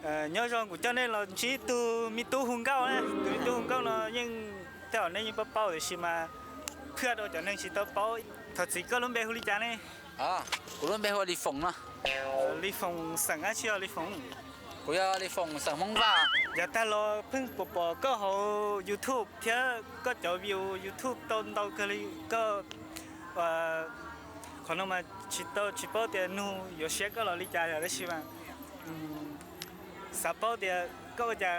nhớ rằng của cho nên là chỉ từ mi tu hùng cao này từ mi tu hùng cao nó nhưng theo nên những bao thì xí màพื่อเราจะนั่งชิโต๊ะโป๊ะถอดสีก็ล้มเบหุลิจานี่กูล้มเบหุลิฟงเนาะลิฟงสังอาชีพลิฟงกูจะลิฟงสังมงว่าอย่าแต่เราเพิ่งปปก็เขา YouTube เท่าก็จะวิว YouTube ต้นเราก็เลยก็ขอนมาชิโต๊ะชิโป๊ะเดี๋ยวนู้อยู่เช็คก็เราลิจาอย่างนี้ใช่ไหมสับโป๊ะเดี๋ยวก็จะ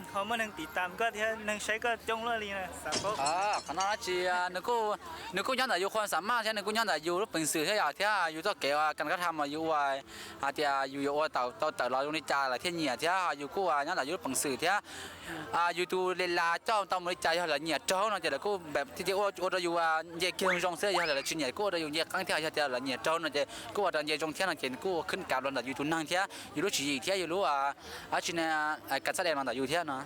เขาไม่นั่งติดตามก็เท่านั่งใช้ก็จงเลยนะสับโป๊ะขนาดจีนึกกูยังแต่อยู่ความสามารถใช่นึกกูยังแต่อยู่เป็นสื่อที่อยากที่อยู่ตัวเกี่ยวกันก็ทำมาอยู่ว่าที่อยู่ว่าต่อเราอยู่ในใจอะไรที่เนี่ยที่อยู่กูยังแต่อยู่เป็นสื่อที่อยู่ตัวเวลาเจ้าต้องมีใจอะไรเนี่ยเจ้าเนาะจะแต่กูแบบที่ว่าอยู่ว่าเยี่ยมจงเสียอะไรชิ้นใหญ่กูอยู่เยี่ยครั้งที่จะอะไรเนี่ยเจ้าเนาะจะกูว่าเยี่ยมจงเที่ยงเห็นกูขึ้นกับเราแต่อยู่ตัวนั่งที่อยู่รู้ชี้ที่อยู่รู้ชิ้นเนี่ยการแสดงเราแต่อยู่ที่เนาะ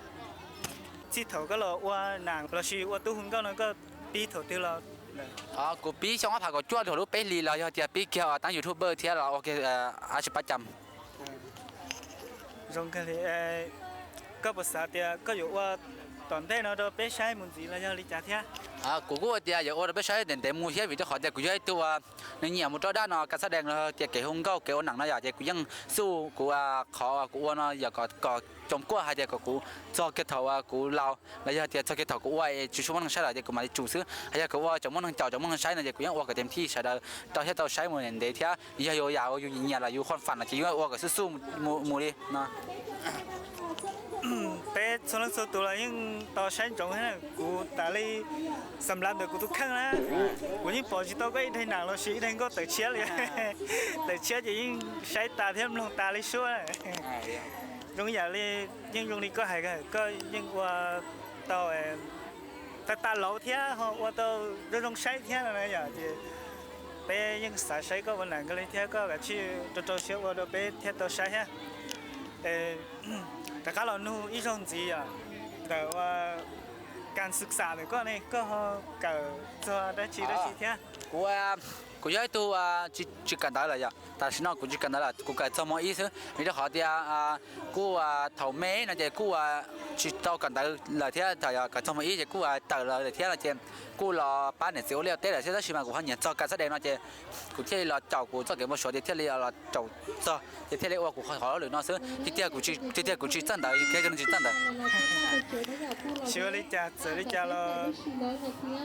ที่เขาก็เราว่าหนังเราชีว่าตู้หุ่นก็นั่นก็ปีเขาที่เรากูปีช่องว่าผ่านก็จ้วงถูกไปลีเราที่ปีเกี่ยวตั้งยูทูบเบอร์ที่เราโอเคอาชีพประจำตรงกันเลยก็ภาษาเดียก็อยู่ว่าตอนได้เราไปใช้มุนสีเราจะลิจาเทียกูเดียอยู่ว่าไปใช้แต่มูเทียวิธีขอแต่กูจะให้ตัวในเนี่ยมุดด้านเนาะการแสดงเราเกี่ยวกับห้องเก่าเกี่ยวหนังเราอยากจะกูยังสู้กูขอกูว่าเนาะอยากก็จมกู้ให้เดียกูจอกเกตเถากูเราแล้วอยากจะจอกเกตเถากูว่าจุดช่วงนั้นใช้อะไรเดียกูมาจุดซื้อให้กูว่าจมมันเจ้าจมมันใช้เนี่ยกูยังว่าก็เต็มที่ใช้ได้ตอนที่เราใช้มือเนี่ยเดียที่อยากอยู่เนี่ยเราอยู่ความฝันนะที่ว่าก็สู้มูดิเนาะเป็ดส่วนส่วนตัวเรายังต่อใช้จงให้กูแต่เลยสำหรับเด็กกูทุกครั้งนะกูยิ่งปล่อยจิตตัวก็ยิ่งหนักเราชียิ่งก็เตะเชี่ยเลยเตะเชี่ยจะยิ่งใช้ตาเทียมลงตาเลยช่วยตรงอย่างนี้ยิ่งตรงนี้ก็หายก็ยิ่งว่าต่อแต่ตาเหลาเทียเขาว่าต่อเรื่องใช้เทียอะไรอย่างที่เป็ดยิ่งสายใช้ก็วันหลังก็เลยเทียก็แบบที่ตัวเชี่ยวว่าตัวเป็ดเทียตัวใช้ฮะแต่ก็เราหนูอีสงจีแต่ว่าการศึกษาเนี่ยก็เนี่ยก็เกิดตัวได้ชีได้ชีเท่ากูย้ายตัวจิกันได้เลยแต่ฉันกูจิกันได้ละกูเกิดสมองอีซึ่งมีแต่ขอเดียกูเท่าเมย์นะเจ้กูจิตโตกันได้เลยที่แต่เกิดสมองอีเจ้กูเติร์เลยที่ละเจ้กูรอป้าเนี่ยเสียวเลี้ยวเต้เลยที่ถ้าชิมากูหันเนี่ยจอการแสดงนะเจ้กูที่เราเจ้ากูจอเก็บมาสวดที่เราเจ้าจอที่เราว่ากูขอหรือน้องซึ่งที่กูจิจันได้แค่กันจิจันได้ชีวิตจะเสียจะเรา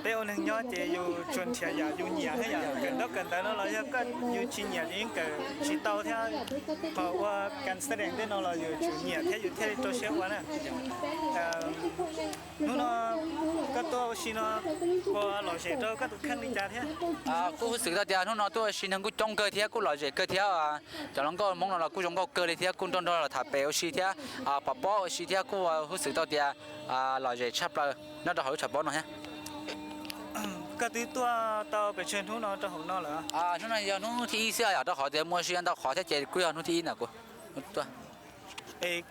เต้าหนึ่งย้อนเจอยู่ชนเชียร์อยู่เหนียวให้กันแต่เราก็อยู่ชิ้นเหนียวยิ่งเกิดชิ้นโตเท่าเพราะว่าการแสดงได้เราอยู่ชิ้นเหนียวแค่อยู่ที่ตัวเชี่ยววันน่ะนู่นก็ตัวชิ้นก็เราเสียตัวก็ตุกขั้นลิจาเท่ากูรู้สึกว่านู่นตัวชิ้นนั้นกูจงเกิดเท่ากูเราเสียเกิดเท่าจะลองก็มองเรากูจงก็เกิดเท่ากูต้องเราถัดไปเอาชิ้นเท่าปะป้อชิ้นเท่ากูรู้สึกตัวเดียเราเสียชับเลยน่าจะเขาชับป้อนหน่อยฮะก็ตีตัวต่อไปเชิญทุนนอนต่อของนอนเหรอนู่นน่ะอย่างนู่นที่เสียอยากต้องขอเดี๋ยวมัวเสียต้องขอแค่เจ็ดกูอย่างนู่นที่น่ะกูตัว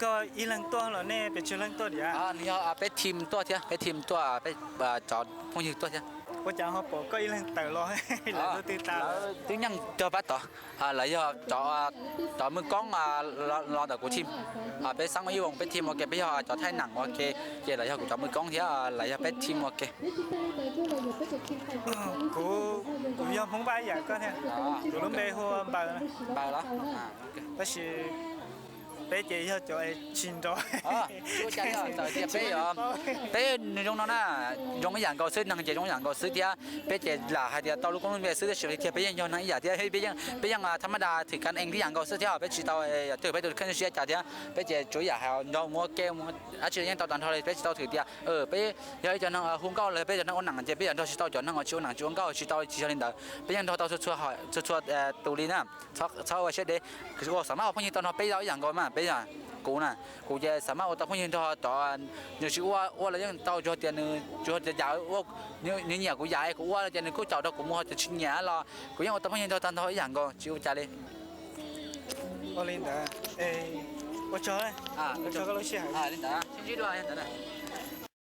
ก็อีหลังตัวเหรอเนี่ยเป็นเชิญหลังตัวเดียวนี่ไปทีมตัวเท่าไปทีมตัวไปจอดพงยิงตัวเท่าว่าจะเขาบอกก็อีหลังแต่รอให้เราตีตาถึงยังเจอปัดต่อแล้วจอมือกล้องรอแต่กูทีมไปสั่งมาอยู่ไปทีมโอเคไปจอไทยหนังโอเคเจ้าแล้วกูจอมือกล้องเท่าแล้วไปทีมโอเคกูยอมพงไปอย่างก็เนี่ยกูล้มไปหัวไปแล้วก็是bé chị cho cho xin rồi chú cha cho chị bé rồi bé trong đó na trong cái dạng cầu sư năng chị trong dạng cầu sư thì bé chị là hai thì tao lúc con bé sư thì sự thì béยังnăng giả thì béยังธรรมดาถือกันเองที่อย่างcầu sư thì bé chỉ tao từ bé từขึ้นเสียจ่าthì bé chị chủ yếu là nó mua keo à chỉยังtao tận thôi bé chỉ taoถือthì bé giờ cho năng hung caoเลยbé cho năng ôn nặng chị bé cho tao cho năng chiếu nặng chiếu cao chỉ tao chỉ cho nên đó béยังtao chua tụ lý na sau sẽ đểคือว่าสามารถพวกนี้ตอนเราไปเราอย่างก่อนมาไปอย่างกูน่ะกูจะสามารถเอาตอนพวกนี้ต่อเดี๋ยวชื่อว่าเรายังต่อจอเตียนจอจะยาวว่าเนี่ยกูใหญ่กูว่าจะนึกกูเจ้าดอกกูมัวจะชิ้นใหญ่รอกูยังเอาตอนพวกนี้ตอนอย่างก่อนชิวจ่าเลยโอลินดา我找嘞我找个老师ลินดาชิ้นจีด้วยลินดา